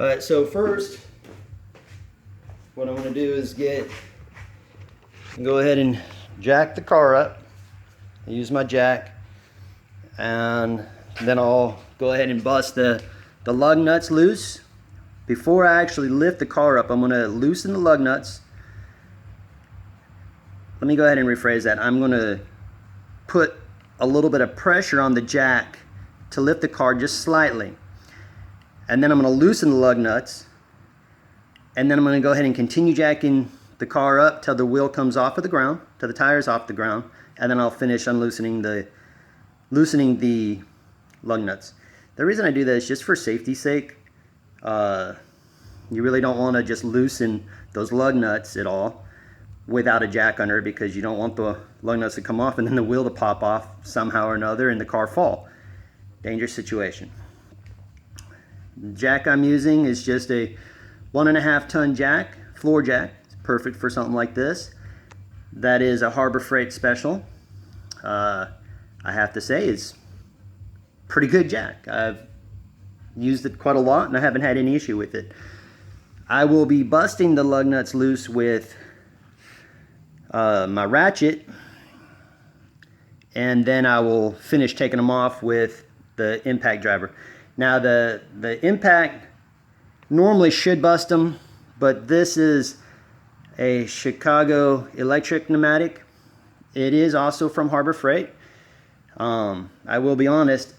Alright, so first, what I'm going to do is go ahead and jack the car up. I use my jack, and then I'll go ahead and bust the lug nuts loose. Before I actually lift the car up, I'm going to loosen the lug nuts. Let me go ahead and rephrase that. I'm going to put a little bit of pressure on the jack to lift the car just slightly. And then I'm going to loosen the lug nuts. And then I'm going to go ahead and continue jacking the car up till the wheel comes off of the ground, till the tire's off the ground. And then I'll finish loosening the lug nuts. The reason I do that is just for safety's sake. You really don't want to just loosen those lug nuts at all without a jack under it, because you don't want the lug nuts to come off and then the wheel to pop off somehow or another and the car fall. Dangerous situation. The jack I'm using is just a 1.5 ton jack, floor jack. It's perfect for something like this. That is a Harbor Freight special. I have to say it's pretty good jack. I've used it quite a lot and I haven't had any issue with it. I will be busting the lug nuts loose with my ratchet, and then I will finish taking them off with the impact driver. Now the impact normally should bust them, but this is a Chicago electric pneumatic. It is also from Harbor Freight. I will be honest,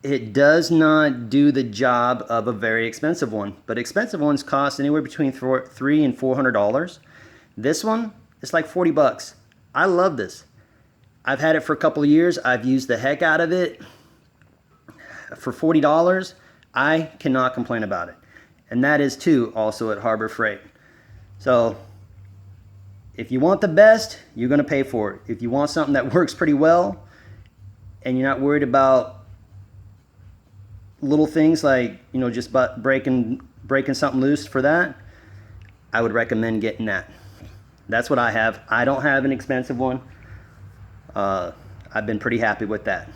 it does not do the job of a very expensive one, but expensive ones cost anywhere between $300 and $400. This one, it's like 40 bucks. I love this. I've had it for a couple of years. I've used the heck out of it. For $40, I cannot complain about it. And that is too also at Harbor Freight. So if you want the best, you're going to pay for it. If you want something that works pretty well and you're not worried about little things like, you know, just breaking something loose for that, I would recommend getting that. That's what I have. I don't have an expensive one. I've been pretty happy with that.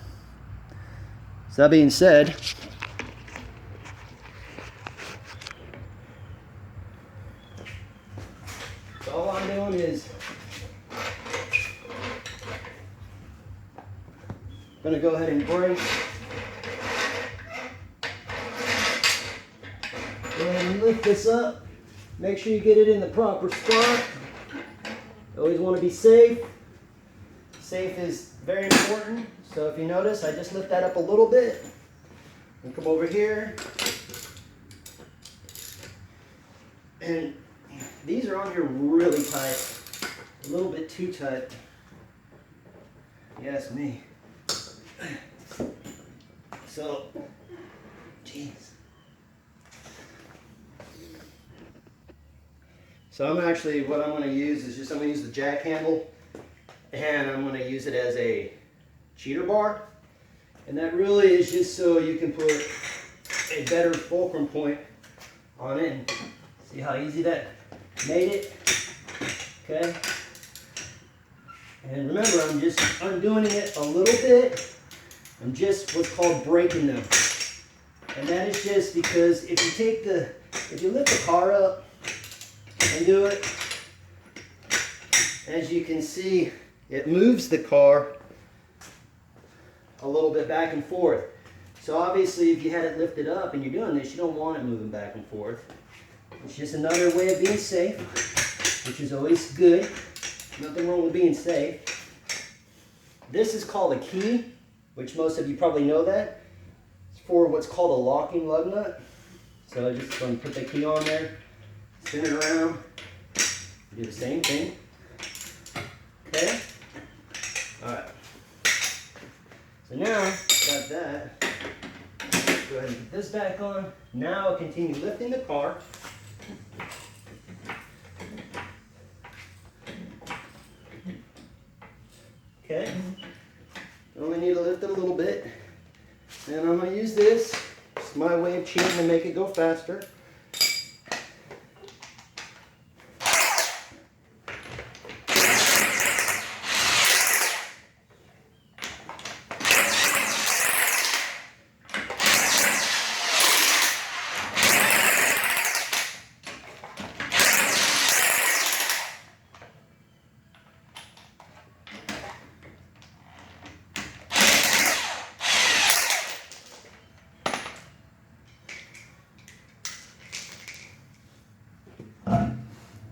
So that being said, so all I'm doing is going to go ahead and brake. Go ahead and lift this up. Make sure you get it in the proper spot. You always want to be safe. Safe is very important. So if you notice, I just lift that up a little bit and come over here. And these are on here really tight, a little bit too tight. Yes, me. So, jeez. So what I'm going to use is I'm going to use the jack handle, and I'm going to use it as a cheater bar. And that really is just so you can put a better fulcrum point on it. And see how easy that made it? Okay. And remember, I'm just undoing it a little bit. I'm just what's called breaking them. And that is just because if you lift the car up and do it, as you can see, it moves the car a little bit back and forth. So obviously if you had it lifted up and you're doing this, you don't want it moving back and forth. It's just another way of being safe, which is always good. Nothing wrong with being safe. This is called a key, which most of you probably know that. It's for what's called a locking lug nut. So I just going to put the key on there, spin it around, do the same thing. Okay? Alright. So now, got that. Go ahead and put this back on. Now I'll continue lifting the car. Okay. Only need to lift it a little bit. And I'm going to use this. It's my way of cheating to make it go faster.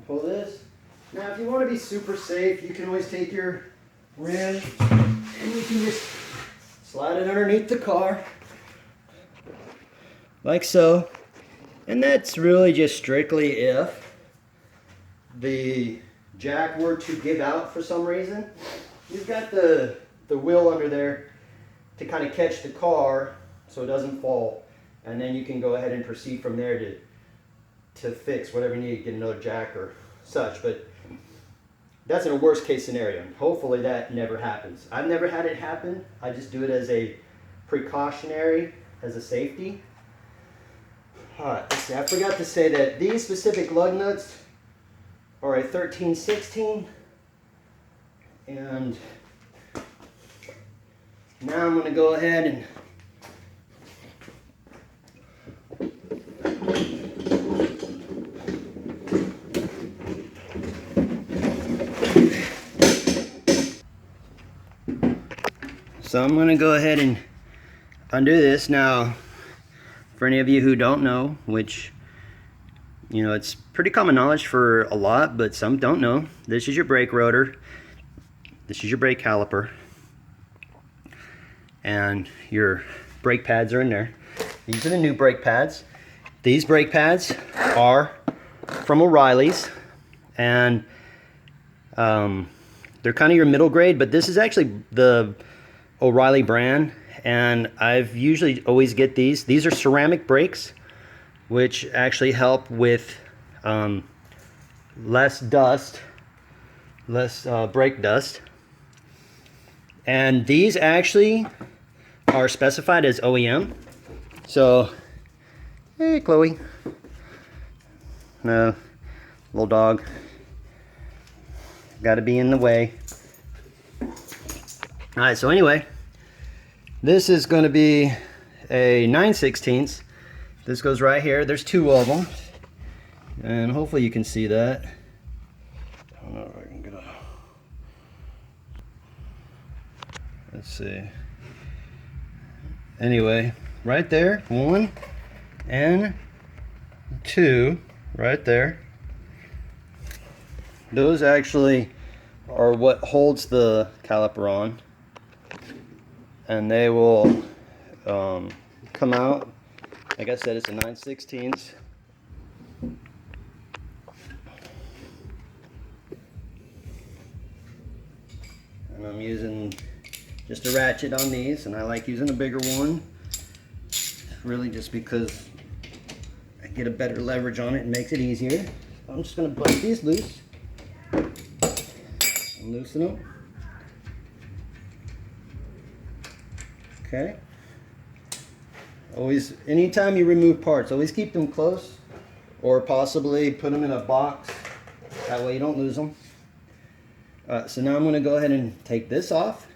Pull this. Now if you want to be super safe, you can always take your rim and you can just slide it underneath the car. Like so. And that's really just strictly if the jack were to give out for some reason. You've got the wheel under there to kind of catch the car so it doesn't fall. And then you can go ahead and proceed from there to fix whatever you need, get another jack or such. But that's in a worst case scenario. Hopefully that never happens. I've never had it happen. I just do it as a precautionary, as a safety. Alright, let's see, I forgot to say that these specific lug nuts are a 13/16, and now I'm going to go ahead and undo this. Now, for any of you who don't know, which, you know, it's pretty common knowledge for a lot, but some don't know, this is your brake rotor, this is your brake caliper, and your brake pads are in there. These are the new brake pads. These brake pads are from O'Reilly's, and they're kind of your middle grade, but this is actually the O'Reilly brand, and I've usually always get these. These are ceramic brakes, which actually help with less dust, less brake dust. And these actually are specified as OEM. So, hey Chloe. No, little dog. Got to be in the way. Alright, so anyway, this is going to be a 9/16. This goes right here. There's two of them, and hopefully you can see that. I don't know if I can get a... Let's see. Anyway, right there, 1 and 2, right there. Those actually are what holds the caliper on, and they will come out. Like I said, it's a 9/16. And I'm using just a ratchet on these, and I like using a bigger one, really just because I get a better leverage on it and makes it easier. I'm just going to bust these loose and loosen them. Okay. Always, anytime you remove parts, always keep them close, or possibly put them in a box. That way you don't lose them. So now I'm going to go ahead and take this off,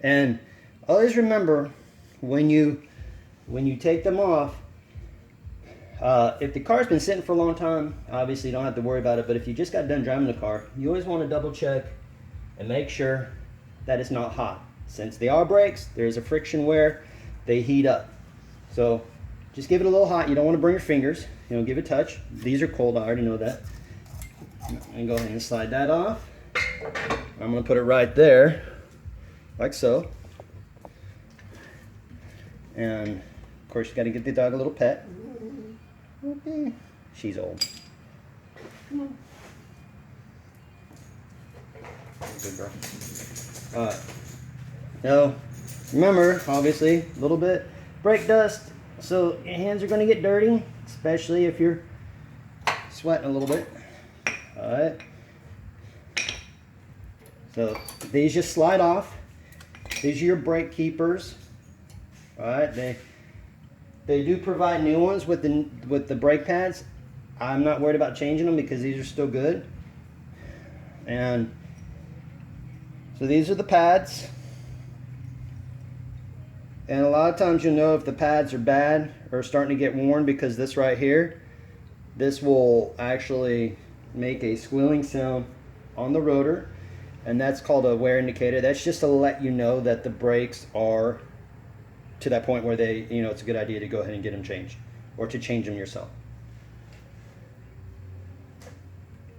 and always remember when you take them off, if the car's been sitting for a long time, obviously you don't have to worry about it. But if you just got done driving the car, you always want to double check and make sure that it's not hot. Since they are brakes, there's a friction wear, they heat up. So just give it a little hot. You don't want to burn your fingers. You know, give it a touch. These are cold, I already know that. And go ahead and slide that off. I'm going to put it right there, like so. And of course you got to give the dog a little pet. Okay. She's old. Come on. Good girl. Now, remember, obviously, a little bit brake dust, so your hands are going to get dirty, especially if you're sweating a little bit. Alright. So these just slide off. These are your brake keepers. Alright, they do provide new ones with the brake pads. I'm not worried about changing them because these are still good. And so these are the pads. And a lot of times you'll know if the pads are bad or starting to get worn because this right here, this will actually make a squealing sound on the rotor, and that's called a wear indicator. That's just to let you know that the brakes are to that point where they, you know, it's a good idea to go ahead and get them changed or to change them yourself.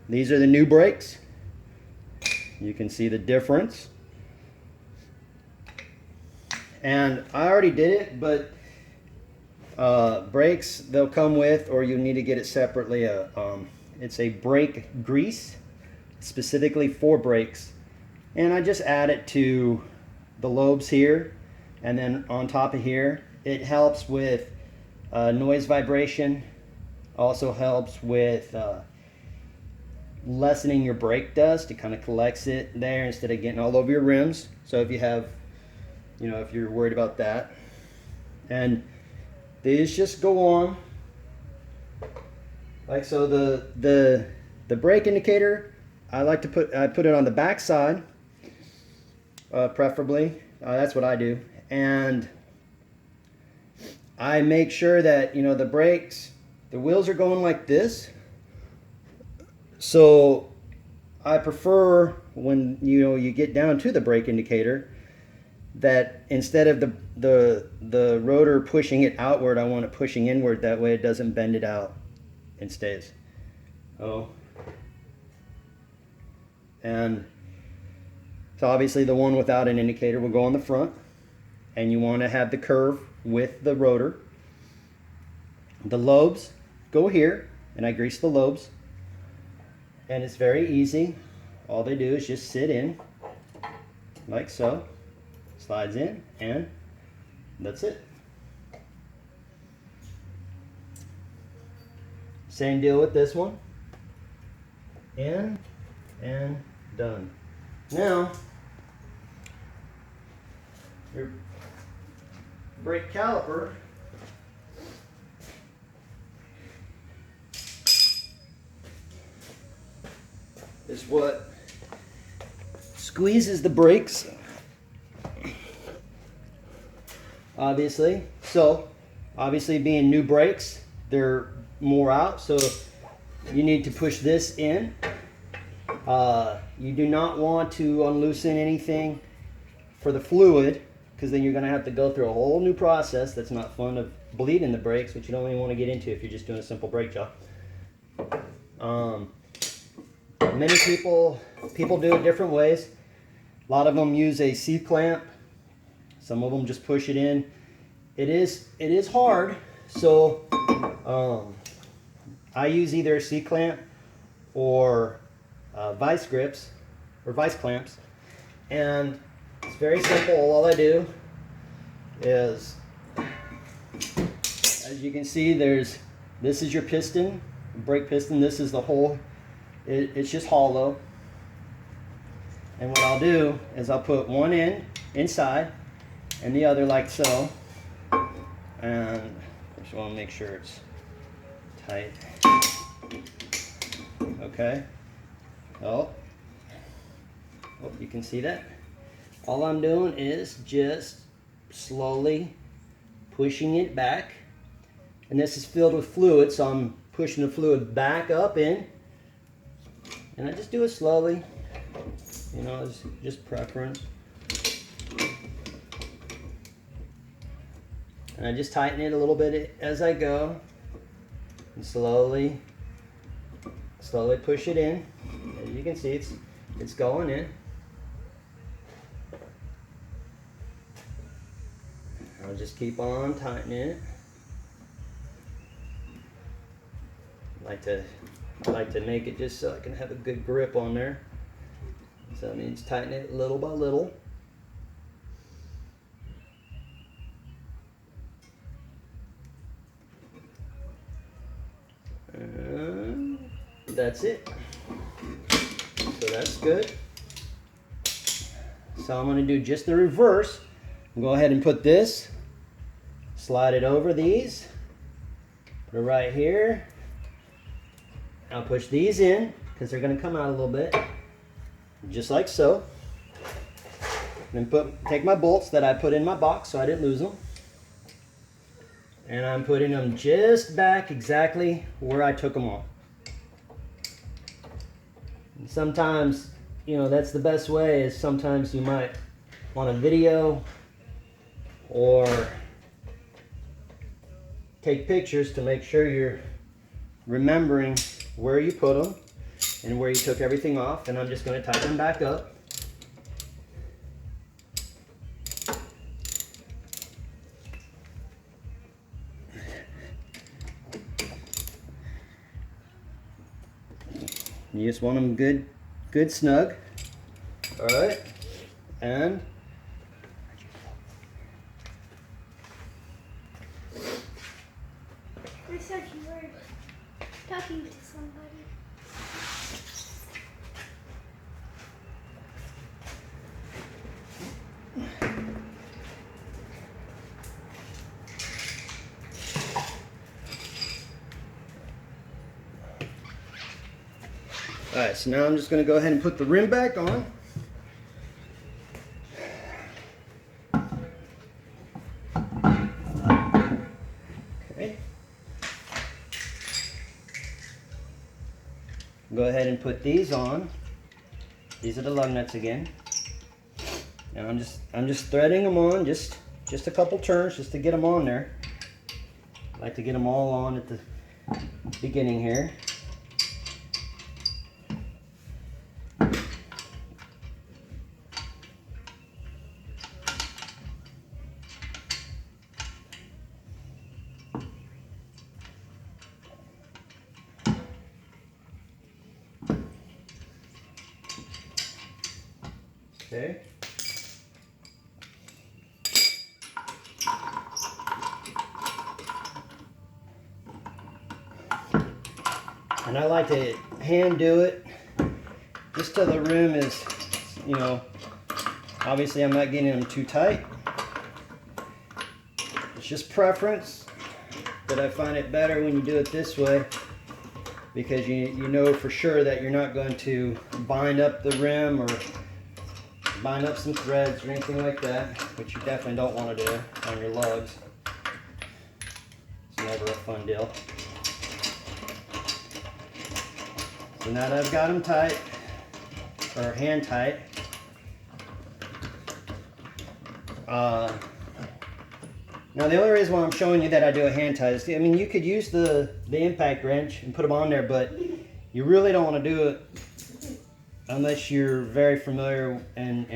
These are the new brakes. You can see the difference. And I already did it, but brakes they'll come with, or you need to get it separately. It's a brake grease specifically for brakes, and I just add it to the lobes here, and then on top of here. It helps with noise vibration. Also helps with lessening your brake dust. It kind of collects it there instead of getting all over your rims. So if you have, if you're worried about that. And these just go on like so. The brake indicator, I put it on the back side, preferably. That's what I do. And I make sure that the brakes, the wheels are going like this. So I prefer when you get down to the brake indicator that instead of the rotor pushing it outward, I want it pushing inward. That way it doesn't bend it out and stays. And so obviously the one without an indicator will go on the front, and you want to have the curve with the rotor. The lobes go here, and I grease the lobes, and it's very easy. All they do is just sit in like so, slides in, and that's it. Same deal with this one. In and done. Now your brake caliper is what squeezes the brakes, obviously. So obviously, being new brakes, they're more out, so you need to push this in. You do not want to unloosen anything for the fluid, because then you're going to have to go through a whole new process that's not fun, of bleeding the brakes, which you don't even want to get into if you're just doing a simple brake job. Many people do it different ways. A lot of them use a C-clamp. Some of them just push it in. It is hard, so I use either a C-clamp or vice grips or vice clamps, and it's very simple. All I do is, as you can see, this is your piston, brake piston. This is the whole. It's just hollow, and what I'll do is I'll put one end inside and the other like so, and I just want to make sure it's tight. Okay. Oh, you can see that. All I'm doing is just slowly pushing it back, and this is filled with fluid, so I'm pushing the fluid back up in, and I just do it slowly, it's just preference. And I just tighten it a little bit as I go, and slowly push it in. As you can see, it's going in. I'll just keep on tightening it. I like to make it just so I can have a good grip on there. So that means tighten it little by little. And that's it. So that's good. So I'm going to do just the reverse. Go ahead and put this, slide it over these, put it right here. I'll push these in because they're going to come out a little bit, just like so. Then take my bolts that I put in my box so I didn't lose them, and I'm putting them just back exactly where I took them off. And sometimes, that's the best way. Is sometimes you might want a video or take pictures to make sure you're remembering where you put them. and where you took everything off, and I'm just going to tighten them back up. You just want them good snug. All right, and I thought you were talking to somebody. all right, so now I'm just going to go ahead and put the rim back on. Okay. Go ahead and put these on. These are the lug nuts again. And I'm just threading them on, just a couple turns just to get them on there. I like to get them all on at the beginning here. Okay. And I like to hand do it just till the rim is, you know, obviously I'm not getting them too tight. It's just preference, but I find it better when you do it this way because you know for sure that you're not going to bind up the rim or bind up some threads or anything like that, which you definitely don't want to do on your lugs. It's never a fun deal. So now that I've got them tight, or hand tight, now the only reason why I'm showing you that I do a hand tie is, I mean, you could use the impact wrench and put them on there, but you really don't want to do it unless you're very familiar and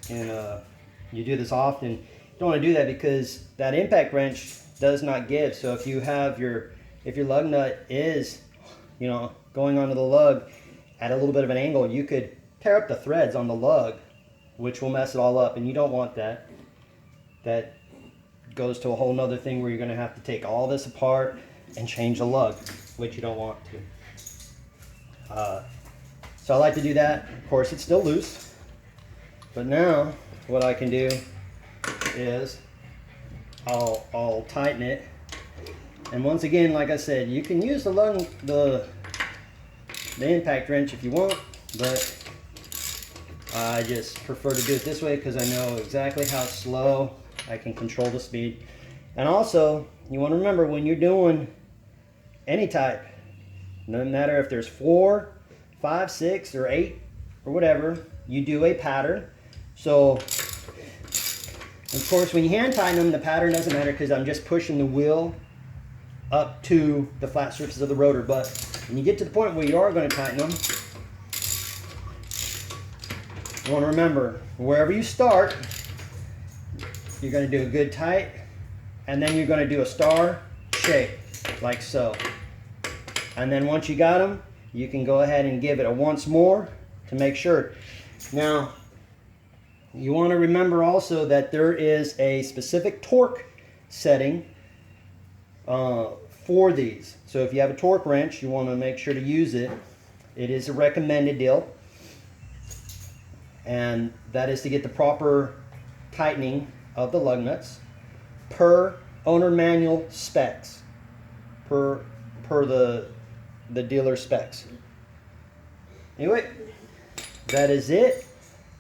you do this often. You don't want to do that because that impact wrench does not give. So if you have if your lug nut is, you know, going onto the lug at a little bit of an angle, you could tear up the threads on the lug, which will mess it all up, and you don't want that. That goes to a whole nother thing where you're going to have to take all this apart and change the lug, which you don't want to. So I like to do that. Of course, it's still loose, but now what I can do is I'll tighten it. And once again, like I said, you can use the impact wrench if you want, but I just prefer to do it this way because I know exactly how slow I can control the speed. And also, you want to remember when you're doing any type, no matter if there's 4, 5, 6, or 8, or whatever, you do a pattern. So, of course, when you hand tighten them, the pattern doesn't matter because I'm just pushing the wheel up to the flat surface of the rotor. But when you get to the point where you are going to tighten them, you want to remember, wherever you start, you're going to do a good tight, and then you're going to do a star shape, like so. And then once you got them, you can go ahead and give it a once more to make sure. Now, you want to remember also that there is a specific torque setting for these. So if you have a torque wrench, you want to make sure to use it. It is a recommended deal. And that is to get the proper tightening of the lug nuts per owner manual specs, per the dealer specs. Anyway, that is it.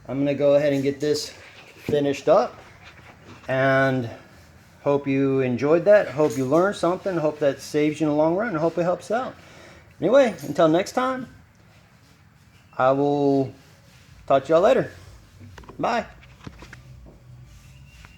I'm going to go ahead and get this finished up, and hope you enjoyed that. Hope you learned something. Hope that saves you in the long run, and hope it helps out. Anyway, until next time, I will talk to y'all later. Bye.